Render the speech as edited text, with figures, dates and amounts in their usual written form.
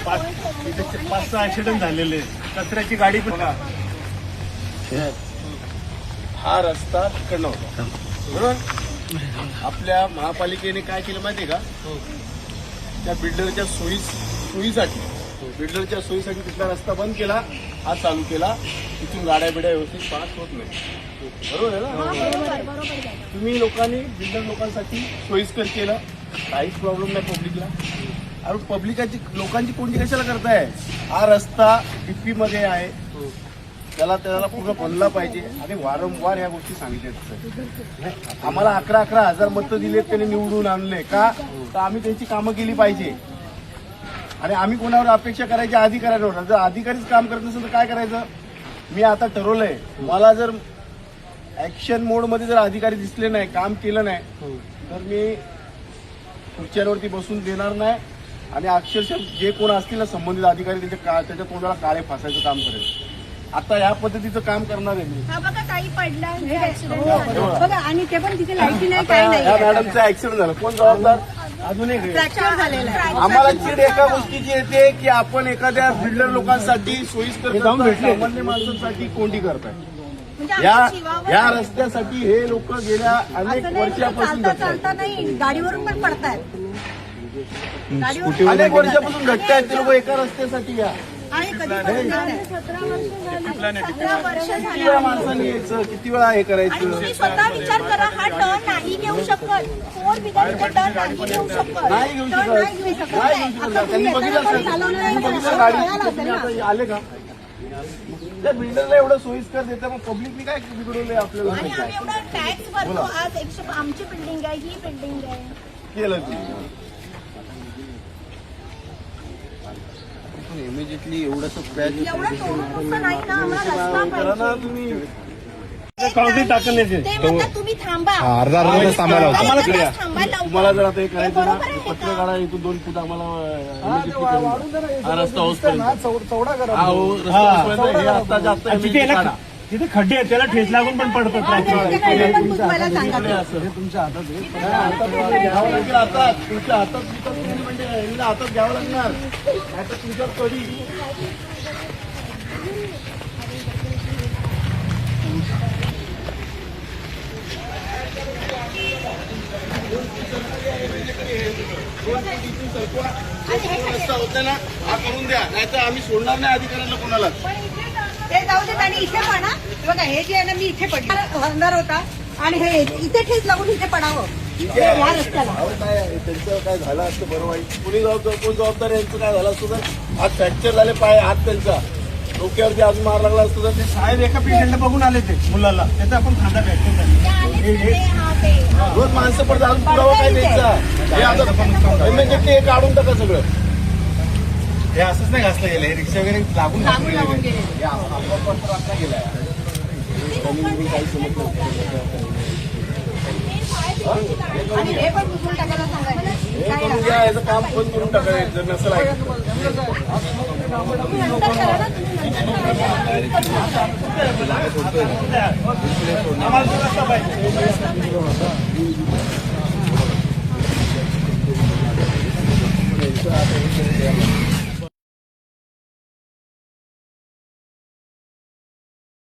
5-6 accident झालेले, कचऱ्याची गाडी पण. हा रस्ता तिकडनं होता बरोबर. आपल्या महापालिकेने काय केलं माहितीये का, त्या बिल्डरच्या सोयीसाठी तिथला रस्ता बंद केला, हा चालू केला. तिथून गाड्या बिड्या व्यवस्थित पास होत नाही. बरोबर आहे ना. तुम्ही बिल्डर लोकांसाठी सोयीस्कर केलं, काहीच प्रॉब्लेम नाही पब्लिकला. अरे लोकांची कोणती कशाला करताय. हा रस्ता डीपी मध्ये आहे, त्याला पूर्ण बनला पाहिजे. आणि वारंवार या गोष्टी सांगितल्या. आम्हाला 11,000 मतं दिलेत, त्यांनी निवडून आणले का, तर आम्ही त्यांची कामं केली पाहिजे. आणि आम्ही कोणावर अपेक्षा करायची, अधिकाऱ्यांवर. जर अधिकारीच काम करत नसेल तर काय करायचं. मी आता ठरवलंय, मला जर ऍक्शन मोड मध्ये जर अधिकारी दिसले नाही, काम केलं नाही, तर मी खुर्च्यांवरती बसून देणार नाही. आणि अक्षरशः जे कोण असतील ना संबंधित अधिकारी, त्याच्या तोंडाला काळे फासायचं काम करेल. आता या पद्धतीचं काम करणार आहे मी. बघा काही पडला बघा, आणि ते पण तिथे लाईटी नाही, काही नाही. या मॅडमचा ऍक्सिडेंट झाला, कोण जबाबदार. अजूनही आम्हाला चीड एका गोष्टीची येते की आपण एखाद्या बिल्डर लोकांसाठी सोयीस्कर सामान्य माणसांसाठी कोंडी करताय. या रस्त्यासाठी हे लोक गेल्या अनेक वर्षापासून नाही, गाडीवरून पण पडतायत. अनेक वर्षापासून घटतायत ते लोक एका रस्त्यासाठी. या किती वेळा माणसांनी यायचं, किती वेळा हे करायचं. तुम्ही स्वतः विचार करा, हा टर्न नाही घेऊ शकत. 4 व्हीलर टर्न नाही घेऊ शकत. नाही घेऊ शकत. त्यांनी बघितलं गाडी आले का. त्या बिल्डरला एवढं सोयीस्कर देतं, मग पब्लिकनी काय बिघडवलंय आपल्याला. आणि आम्ही एवढा टॅक्स भरतो. आज आमची बिल्डिंग आहे, ही बिल्डिंग आहे. केलं इमिजिएटली एवढंच तुम्ही काँक्रीट टाकण्याचे तुम्ही थांबा, अर्धा तास थांबायला होतं. तुम्हाला जर आता हे करायचं ना, पत्र काढा, इथून 2 फूट आम्हाला हा रस्ता चौडा करा. हे आता जास्त तिथे खड्डे आहेत, त्याला ठेच लागून पण पडतात. तुमच्या हातात म्हणजे हातात घ्यावं लागणार. आता तुमच्या कधी रस्ता होता ना, हा करून द्या, नाहीतर आम्ही सोडणार नाही अधिकाऱ्यांना कोणाला. ते जाऊ देत. आणि इथे पण बघा, हे जे आहे ना, मी इथे पडणार अंधार होता आणि हे इथे ठेच लागून इथे पडावं ह्या रस्त्याला. त्यांचं काय झालं असतं बरं वाईट, कोण जबाबदार यांचं काय झालं असतं तर. आज फ्रॅक्चर झाले पाय, हात त्यांचा डोक्यावरती आज मार लागला असतो तर. ते साहेब एका पेशंटला बघून आले, ते मुलाला त्याचा आपण खांदा रोज माणसं पडतात, अजून पुरावा काय द्यायचा. हे आता इमिजिएटली हे काढून टाका सगळं. हे असंच नाही घासलं गेलं, हे रिक्षा वगैरे लागून गेले. गेलाय काही समजलं. आणि हे पण बुजवून टाकायला सांगायचं. याचं काम पण करून टाकायचं जर नसेल ऐकलं. आम्हाला